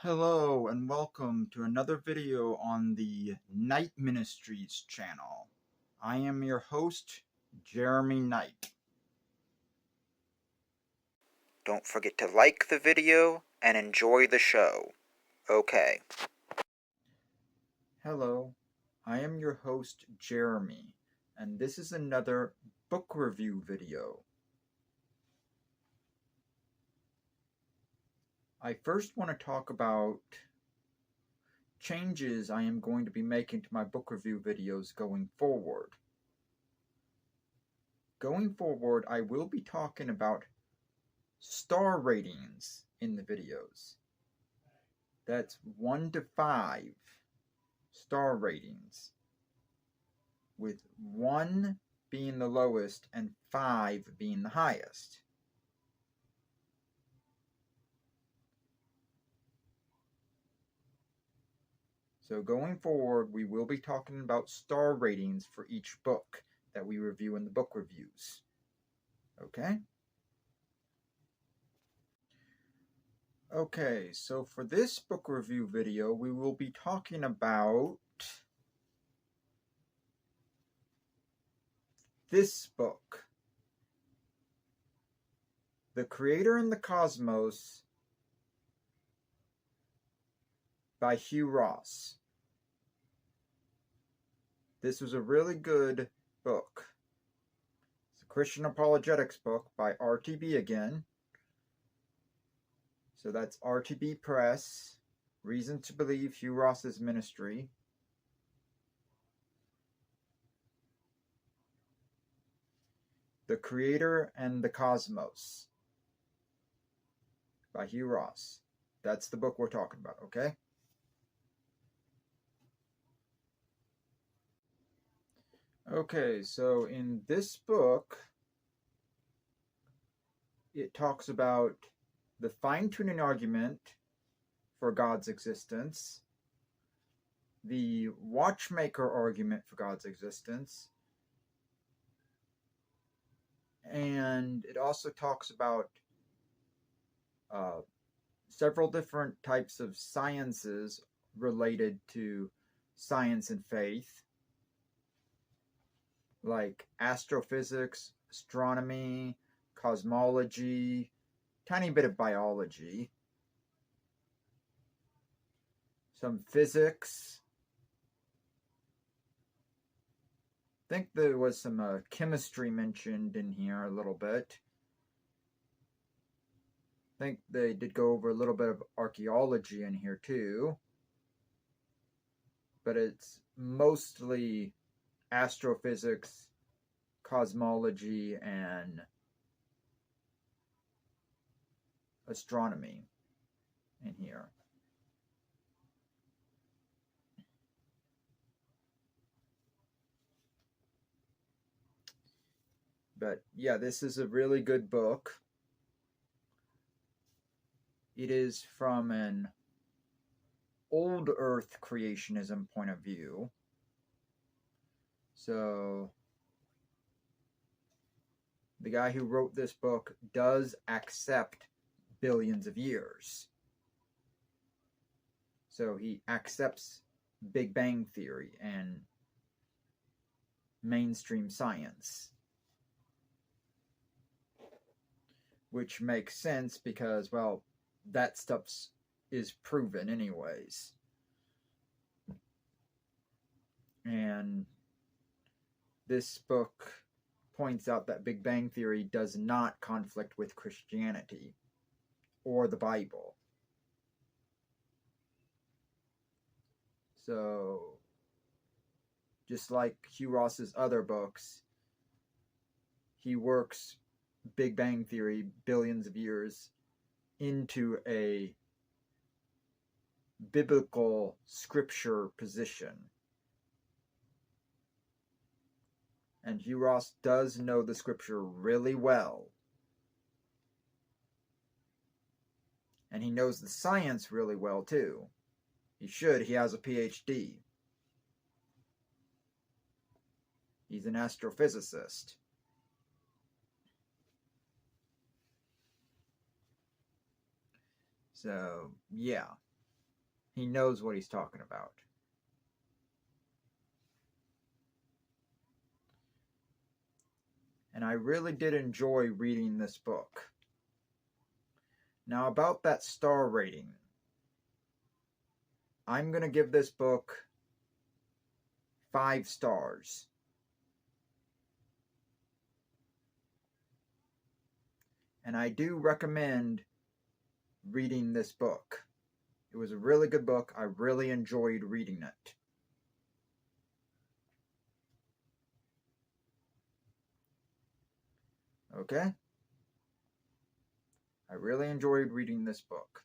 Hello and welcome to another video on the Night Ministries channel. I am your host, Jeremy Knight. Don't forget to like the video and enjoy the show. Okay. Hello, I am your host, Jeremy, and this is another book review video. I first want to talk about changes I am going to be making to my book review videos going forward. Going forward, I will be talking about star ratings in the videos. That's 1 to 5 star ratings, with 1 being the lowest and 5 being the highest. So going forward, we will be talking about star ratings for each book that we review in the book reviews. Okay? Okay, so for this book review video, we will be talking about this book, The Creator and the Cosmos by Hugh Ross. This was a really good book. It's a Christian apologetics book by RTB again. So that's RTB Press, Reason to Believe Hugh Ross's Ministry. The Creator and the Cosmos by Hugh Ross. That's the book we're talking about, okay? Okay, so in this book, it talks about the fine-tuning argument for God's existence, the watchmaker argument for God's existence, and it also talks about several different types of sciences related to science and faith, like astrophysics, astronomy, cosmology, tiny bit of biology, some physics. I think there was some chemistry mentioned in here a little bit. I think they did go over a little bit of archaeology in here too, but it's mostly astrophysics, cosmology, and astronomy in here. But yeah, this is a really good book. It is from an old Earth creationism point of view. So the guy who wrote this book does accept billions of years. So he accepts Big Bang Theory and mainstream science, which makes sense because, well, that stuff is proven anyways. And this book points out that Big Bang Theory does not conflict with Christianity or the Bible. So, just like Hugh Ross's other books, he works Big Bang Theory billions of years into a biblical scripture position. And Hugh Ross does know the scripture really well. And he knows the science really well too. He should. He has a PhD. He's an astrophysicist. So, yeah. He knows what he's talking about. And I really did enjoy reading this book. Now, about that star rating, I'm going to give this book 5 stars. And I do recommend reading this book. It was a really good book. I really enjoyed reading it. Okay? I really enjoyed reading this book.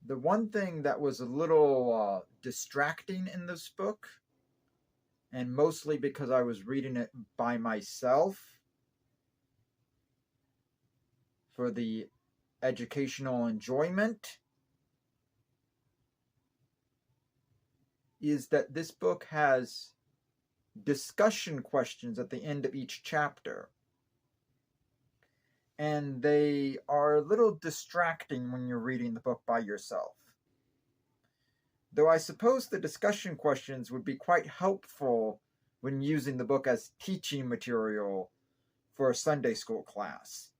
The one thing that was a little distracting in this book, and mostly because I was reading it by myself for the educational enjoyment, is that this book has discussion questions at the end of each chapter. And they are a little distracting when you're reading the book by yourself. Though I suppose the discussion questions would be quite helpful when using the book as teaching material for a Sunday school class.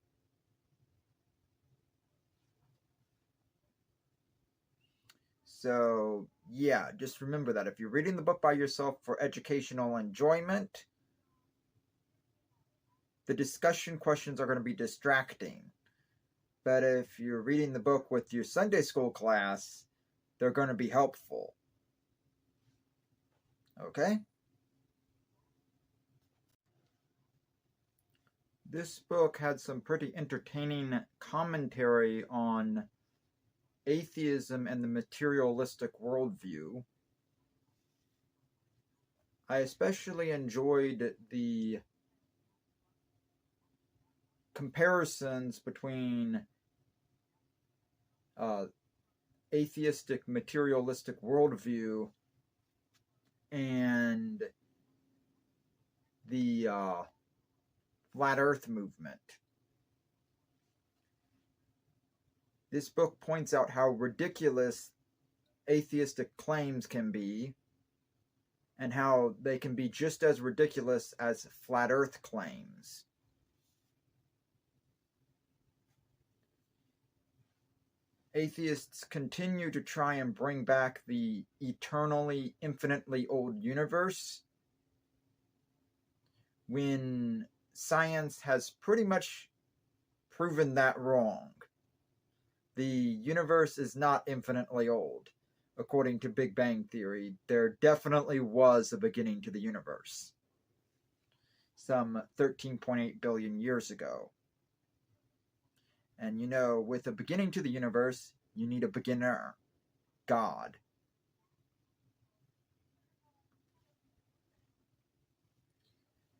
So, yeah, just remember that if you're reading the book by yourself for educational enjoyment, the discussion questions are going to be distracting. But if you're reading the book with your Sunday school class, they're going to be helpful. Okay? This book had some pretty entertaining commentary on atheism and the materialistic worldview. I especially enjoyed the comparisons between atheistic materialistic worldview and the flat earth movement. This book points out how ridiculous atheistic claims can be, and how they can be just as ridiculous as flat earth claims. Atheists continue to try and bring back the eternally, infinitely old universe, when science has pretty much proven that wrong. The universe is not infinitely old. According to Big Bang Theory, there definitely was a beginning to the universe, some 13.8 billion years ago. And you know, with a beginning to the universe, you need a beginner, God.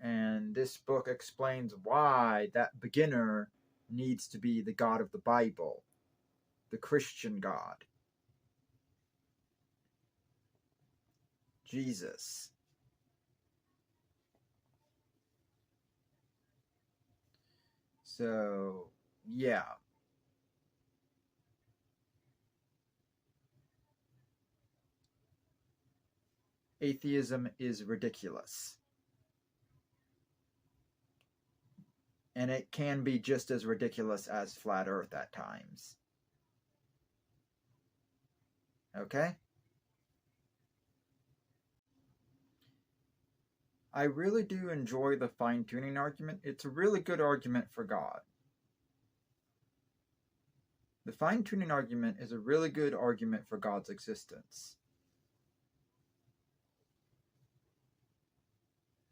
And this book explains why that beginner needs to be the God of the Bible, the Christian God, Jesus. So, yeah. Atheism is ridiculous. And it can be just as ridiculous as flat earth at times. Okay? I really do enjoy the fine-tuning argument. It's a really good argument for God. The fine-tuning argument is a really good argument for God's existence.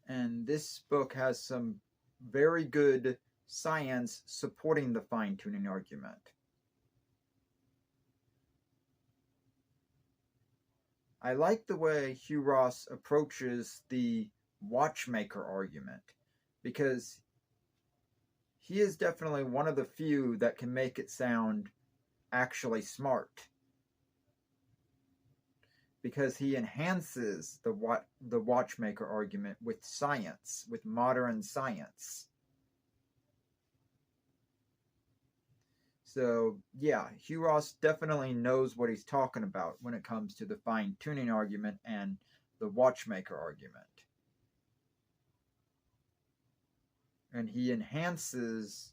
And this book has some very good science supporting the fine-tuning argument. I like the way Hugh Ross approaches the watchmaker argument, because he is definitely one of the few that can make it sound actually smart, because he enhances the watchmaker argument with science, with modern science. So, yeah, Hugh Ross definitely knows what he's talking about when it comes to the fine-tuning argument and the watchmaker argument. And he enhances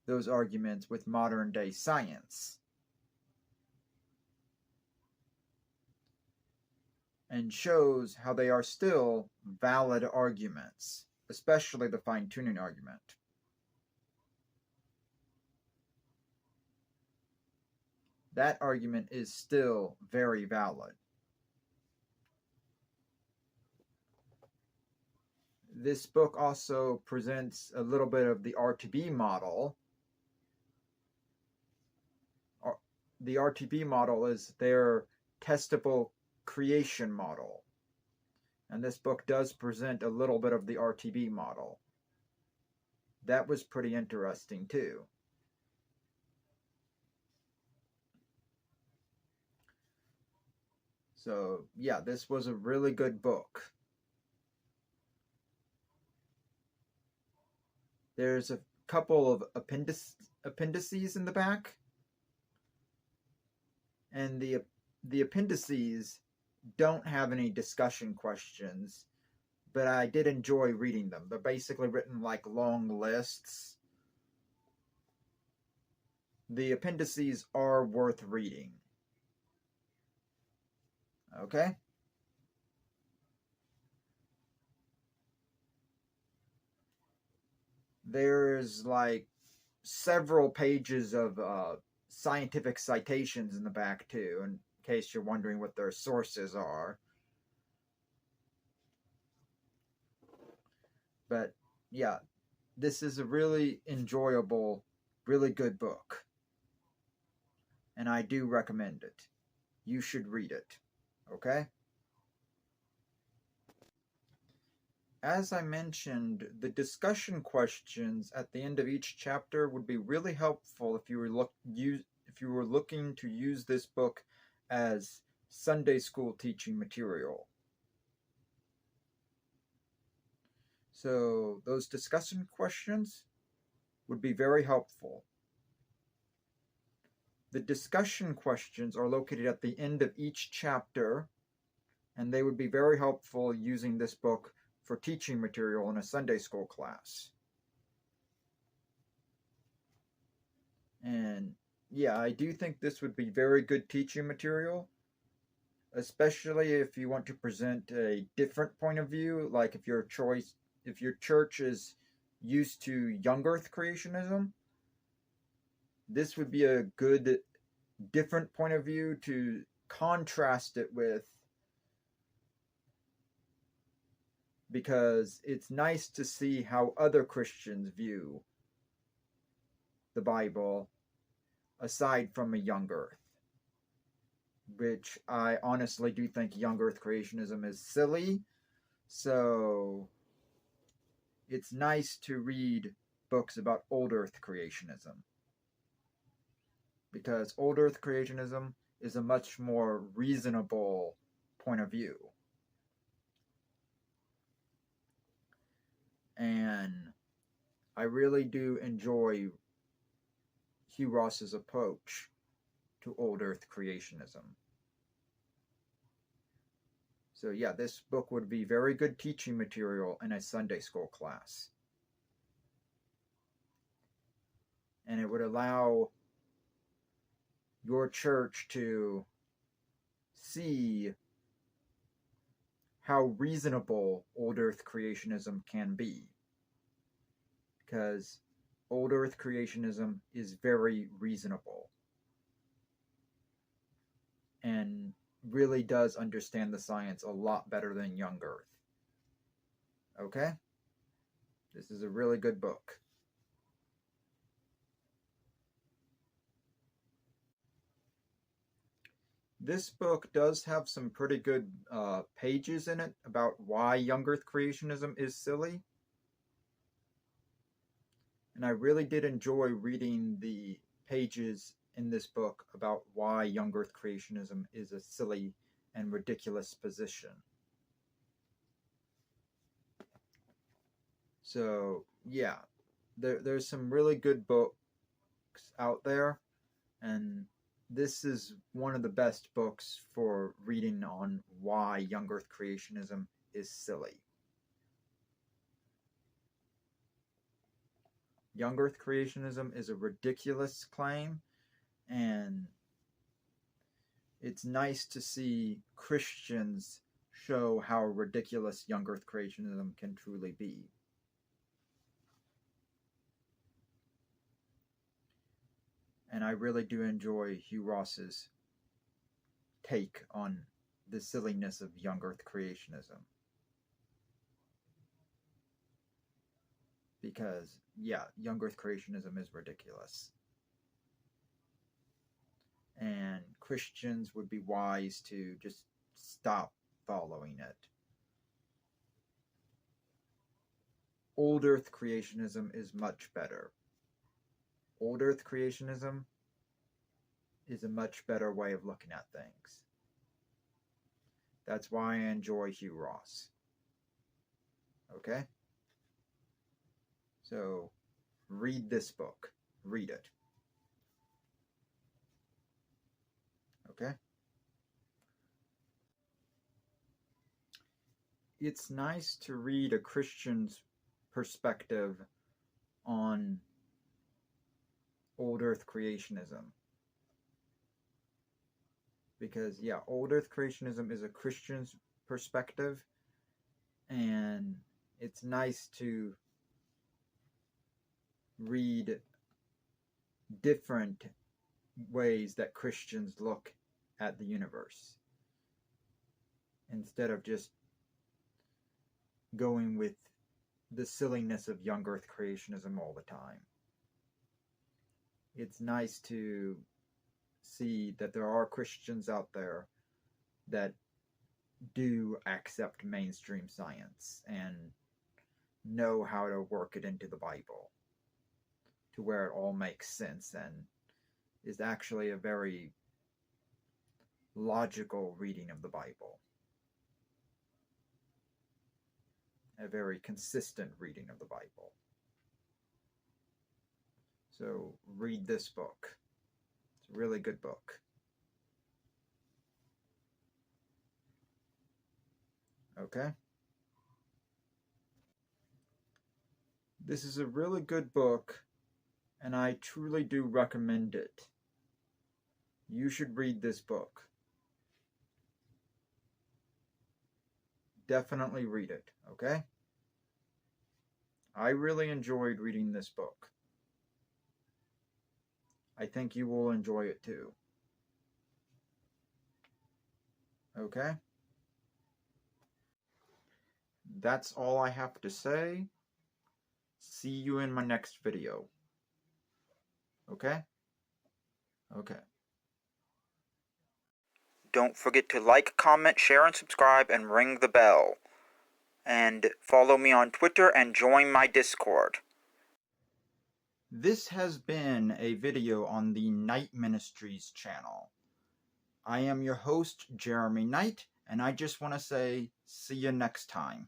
those arguments with modern-day science. And shows how they are still valid arguments, especially the fine-tuning argument. That argument is still very valid. This book also presents a little bit of the RTB model. The RTB model is their testable creation model. And this book does present a little bit of the RTB model. That was pretty interesting too. So, yeah, this was a really good book. There's a couple of appendices in the back. And the appendices don't have any discussion questions, but I did enjoy reading them. They're basically written like long lists. The appendices are worth reading. Okay? There's like several pages of scientific citations in the back too, in case you're wondering what their sources are. But yeah, this is a really enjoyable, really good book. And I do recommend it. You should read it. Okay? As I mentioned, the discussion questions at the end of each chapter would be really helpful if you were looking to use this book as Sunday school teaching material. So those discussion questions would be very helpful. The discussion questions are located at the end of each chapter, and they would be very helpful using this book for teaching material in a Sunday school class. And yeah, I do think this would be very good teaching material, especially if you want to present a different point of view, like if your church is used to young earth creationism, this would be a good different point of view to contrast it with, because it's nice to see how other Christians view the Bible aside from a young earth, which I honestly do think young earth creationism is silly. So it's nice to read books about old earth creationism, because old earth creationism is a much more reasonable point of view. And I really do enjoy Hugh Ross's approach to old earth creationism. So yeah, this book would be very good teaching material in a Sunday school class. And it would allow your church to see how reasonable old earth creationism can be. Because old earth creationism is very reasonable and really does understand the science a lot better than young earth. Okay? This is a really good book. This book does have some pretty good pages in it about why young earth creationism is silly. And I really did enjoy reading the pages in this book about why young earth creationism is a silly and ridiculous position. So yeah, there's some really good books out there, And this is one of the best books for reading on why young Earth creationism is silly. Young Earth creationism is a ridiculous claim, and it's nice to see Christians show how ridiculous young Earth creationism can truly be. And I really do enjoy Hugh Ross's take on the silliness of young Earth creationism. Because, yeah, young Earth creationism is ridiculous. And Christians would be wise to just stop following it. Old Earth creationism is much better. Old Earth creationism is a much better way of looking at things. That's why I enjoy Hugh Ross. Okay? So, read this book. Read it. Okay? It's nice to read a Christian's perspective on Old Earth creationism. Because, yeah, Old Earth creationism is a Christian's perspective, and it's nice to read different ways that Christians look at the universe, instead of just going with the silliness of young Earth creationism all the time. It's nice to see that there are Christians out there that do accept mainstream science and know how to work it into the Bible to where it all makes sense and is actually a very logical reading of the Bible. A very consistent reading of the Bible. So read this book. It's a really good book. Okay? This is a really good book, and I truly do recommend it. You should read this book. Definitely read it, okay? I really enjoyed reading this book. I think you will enjoy it too. Okay? That's all I have to say. See you in my next video. Okay? Okay. Don't forget to like, comment, share, and subscribe, and ring the bell. And follow me on Twitter and join my Discord. This has been a video on the Night Ministries channel. I am your host, Jeremy Knight, and I just want to say, see you next time.